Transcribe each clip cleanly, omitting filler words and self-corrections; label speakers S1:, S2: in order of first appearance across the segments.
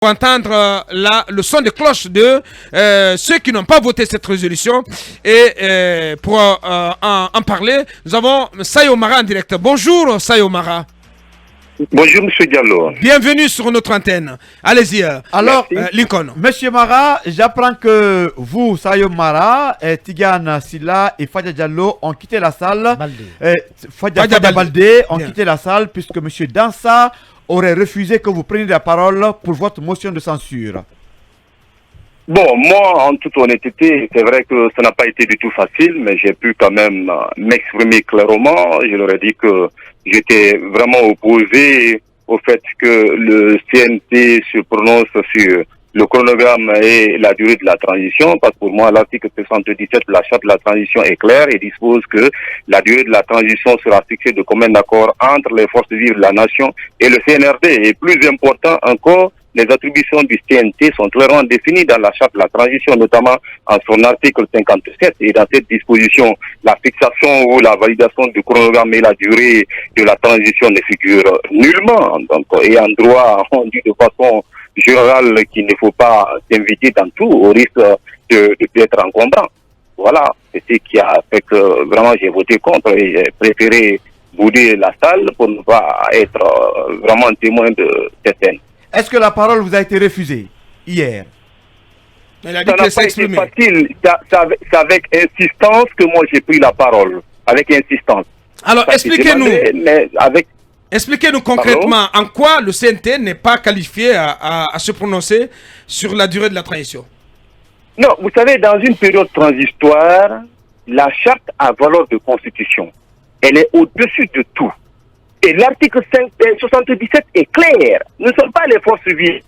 S1: Pour entendre le son de cloche de ceux qui n'ont pas voté cette résolution. Et pour en parler, nous avons Sayo Mara en direct. Bonjour Sayo Mara.
S2: Bonjour Monsieur Diallo.
S1: Bienvenue sur notre antenne. Allez-y.
S3: Alors,
S1: Lincoln.
S3: Monsieur Mara, j'apprends que vous, Sayo Mara, Tigane Silla et Fadia Diallo ont quitté la salle. Fadia Baldé ont quitté la salle puisque Monsieur Dansa aurait refusé que vous preniez la parole pour votre motion de censure.
S2: Bon, moi, en toute honnêteté, c'est vrai que ça n'a pas été du tout facile, mais j'ai pu quand même m'exprimer clairement. Je leur ai dit que j'étais vraiment opposé au fait que le CNT se prononce sur le chronogramme et la durée de la transition, parce que pour moi, l'article 77 de la charte de la transition est clair et dispose que la durée de la transition sera fixée de commun accord entre les forces vives de la nation et le CNRD. Et plus important encore, les attributions du CNT sont clairement définies dans la charte de la transition, notamment en son article 57. Et dans cette disposition, la fixation ou la validation du chronogramme et la durée de la transition ne figurent nullement. Donc, et en droit, on dit de façon générale qu'il ne faut pas s'inviter dans tout au risque d'être encombrant. Voilà, c'est ce qui a fait que vraiment j'ai voté contre et j'ai préféré bouder la salle pour ne pas être vraiment témoin de cette scène.
S3: Est-ce que la parole vous a été refusée hier?
S1: Il a dit
S2: ça
S1: que
S2: n'a
S1: c'est
S2: pas été
S1: exprimé.
S2: facile, c'est avec insistance que moi j'ai pris la parole, avec insistance.
S1: Alors
S2: Ça s'est
S1: expliquez-nous.
S2: demandé, mais avec...
S1: Expliquez-nous concrètement en quoi le CNT n'est pas qualifié à se prononcer sur la durée de la transition.
S2: Non, vous savez, dans une période transitoire, la charte a valeur de constitution. Elle est au-dessus de tout. Et l'article 77 est clair. Nous ne sommes pas les forces vives.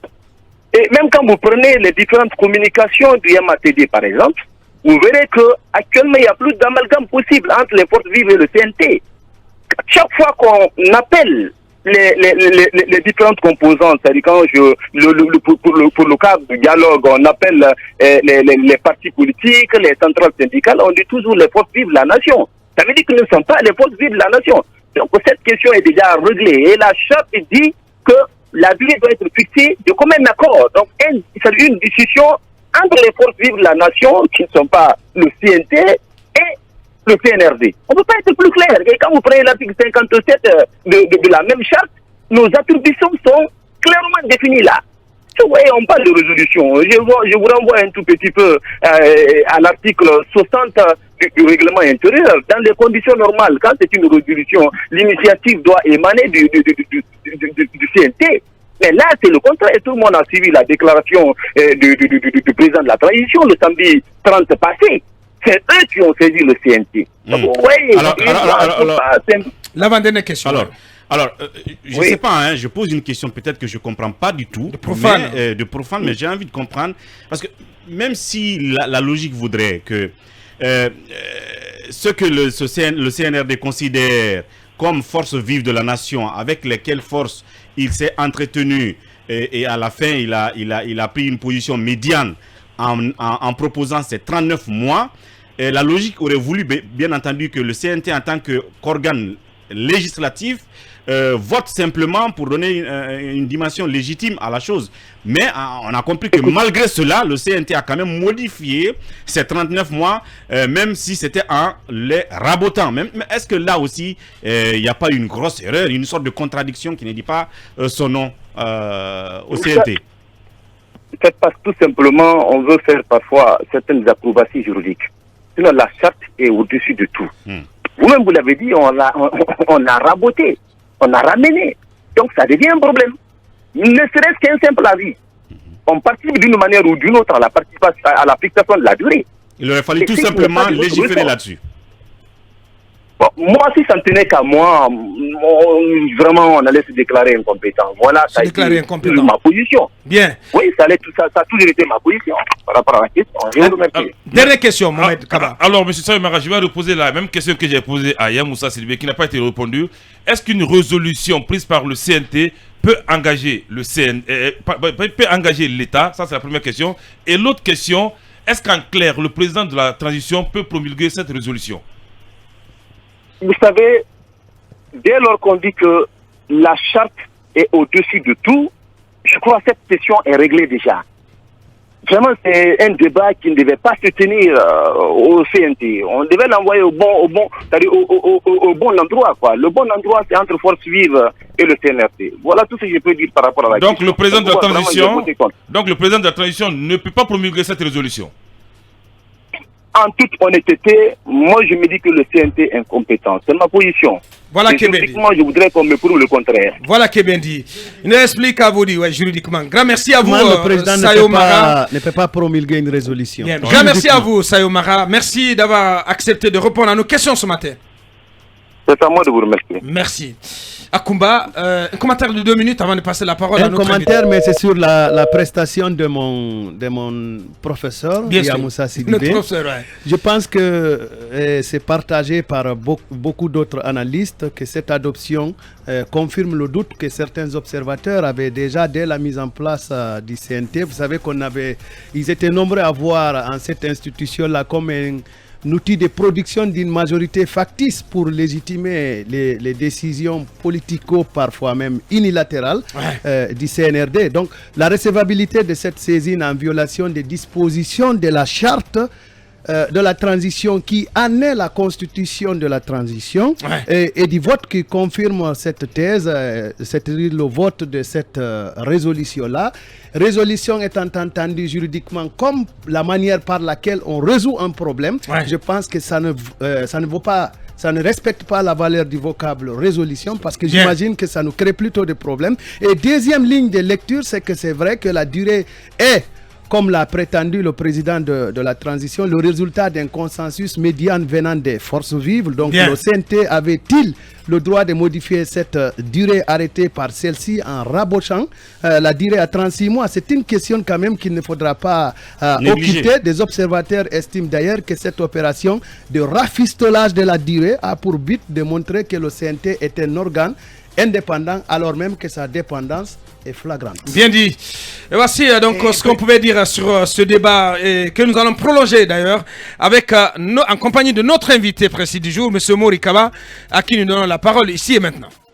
S2: Et même quand vous prenez les différentes communications du MATD, par exemple, vous verrez qu'actuellement, il y a plus d'amalgame possible entre les forces vives et le CNT. Chaque fois qu'on appelle les différentes composantes, c'est-à-dire quand pour le cadre du dialogue, on appelle les partis politiques, les centrales syndicales, on dit toujours les forces vives de la nation. Ça veut dire que nous ne sommes pas les forces vives de la nation. Donc cette question est déjà réglée. Et la charte dit que la durée doit être fixée de commun accord. Donc c'est une discussion entre les forces vives de la nation, qui ne sont pas le CNT, et le CNRD. On ne peut pas être plus clair. Et quand vous prenez l'article 57 de la même charte, nos attributions sont clairement définies là. Vous voyez, on parle de résolution. Je vous renvoie un tout petit peu à l'article 60 du règlement intérieur. Dans les conditions normales, quand c'est une résolution, l'initiative doit émaner du CNT. Mais là, c'est le contraire. Tout le monde a suivi la déclaration du président de la transition le samedi 30 passé. C'est eux qui ont saisi le CNT. Donc, vous voyez,
S1: L'avant-dernière question.
S3: Alors, je ne sais pas, hein, je pose une question peut-être que je ne comprends pas du tout.
S1: De profane.
S3: Mais j'ai envie de comprendre. Parce que même si la logique voudrait que ce que le CNRD considère comme force vive de la nation, avec lesquelles forces il s'est entretenu et à la fin il a pris une position médiane en proposant ces 39 mois, la logique aurait voulu bien entendu que le CNT en tant qu'organe législatif vote simplement pour donner une dimension légitime à la chose. Mais on a compris que malgré cela, le CNT a quand même modifié ces 39 mois, même si c'était en les rabotant. Mais est-ce que là aussi, il n'y a pas une grosse erreur, une sorte de contradiction qui ne dit pas son nom au CNT?
S2: C'est parce que tout simplement, on veut faire parfois certaines acrobaties juridiques. Sinon, la charte est au-dessus de tout. Vous-même, vous l'avez dit, on a raboté, on a ramené. Donc, ça devient un problème. Ne serait-ce qu'un simple avis. On participe d'une manière ou d'une autre à la fixation de la durée.
S3: Il aurait fallu tout simplement légiférer là-dessus.
S2: Bon, moi, si ça ne tenait qu'à moi, vraiment, on allait se déclarer incompétent. Voilà, ça a été ma position.
S1: Bien.
S2: Oui, ça a toujours été ma position par rapport à la question. Je vous remercie.
S1: Dernière question, Mohamed Kaba.
S4: Alors, M. Sayo Mara, je vais reposer la même question que j'ai posée à Yamoussa Sidibé, qui n'a pas été répondue. Est-ce qu'une résolution prise par le CNT peut engager peut engager l'État? Ça, c'est la première question. Et l'autre question, est-ce qu'en clair, le président de la transition peut promulguer cette résolution?
S2: Vous savez, dès lors qu'on dit que la charte est au-dessus de tout, Je crois que cette question est réglée déjà. Vraiment, c'est un débat qui ne devait pas se tenir au CNT. On devait l'envoyer au bon endroit, quoi. Le bon endroit, c'est entre Force Vive et le CNRD. Voilà tout ce que je peux dire par rapport à la question.
S4: Donc le président de la transition ne peut pas promulguer cette résolution.
S2: En toute honnêteté, moi je me dis que le CNT est incompétent. C'est ma position.
S1: Voilà Kebendi.
S2: Moi, je voudrais qu'on me prouve le contraire.
S1: Voilà Kebendi. Il explique à vous, ouais, juridiquement. Grand merci à vous,
S5: le président
S1: Sayo Mara.
S5: ne peut pas promulguer une résolution.
S1: Bien. Grand merci à vous, Sayo Mara. Merci d'avoir accepté de répondre à nos questions ce matin.
S2: C'est à moi de vous remercier.
S1: Merci. Akumba, un commentaire de 2 minutes avant de passer la parole à notre
S5: commentaire, mais c'est sur la prestation de mon professeur, Yamoussa Sidibé.
S1: Ouais.
S5: Je pense que c'est partagé par beaucoup d'autres analystes que cette adoption confirme le doute que certains observateurs avaient déjà dès la mise en place du CNT. Vous savez ils étaient nombreux à voir en cette institution-là comme un outil de production d'une majorité factice pour légitimer les décisions politico, parfois même unilatérales, du CNRD. Donc, la recevabilité de cette saisine en violation des dispositions de la charte de la transition qui en est la constitution de la transition et du vote qui confirme cette thèse, c'est-à-dire le vote de cette résolution-là. Résolution étant entendue juridiquement comme la manière par laquelle on résout un problème, je pense que ça ne vaut pas, ça ne respecte pas la valeur du vocable résolution parce que j'imagine que ça nous crée plutôt des problèmes. Et deuxième ligne de lecture, c'est que c'est vrai que la durée est, comme l'a prétendu le président de la transition, le résultat d'un consensus médiane venant des forces vives. Donc le CNT avait-il le droit de modifier cette durée arrêtée par celle-ci en rabochant la durée à 36 mois? C'est une question quand même qu'il ne faudra pas occulter. Des observateurs estiment d'ailleurs que cette opération de rafistolage de la durée a pour but de montrer que le CNT est un organe indépendant alors même que sa dépendance est flagrante.
S1: Bien dit. Et voici donc ce qu'on pouvait dire sur ce débat et que nous allons prolonger d'ailleurs avec en compagnie de notre invité précis du jour, M. Mori Kaba, à qui nous donnons la parole ici et maintenant.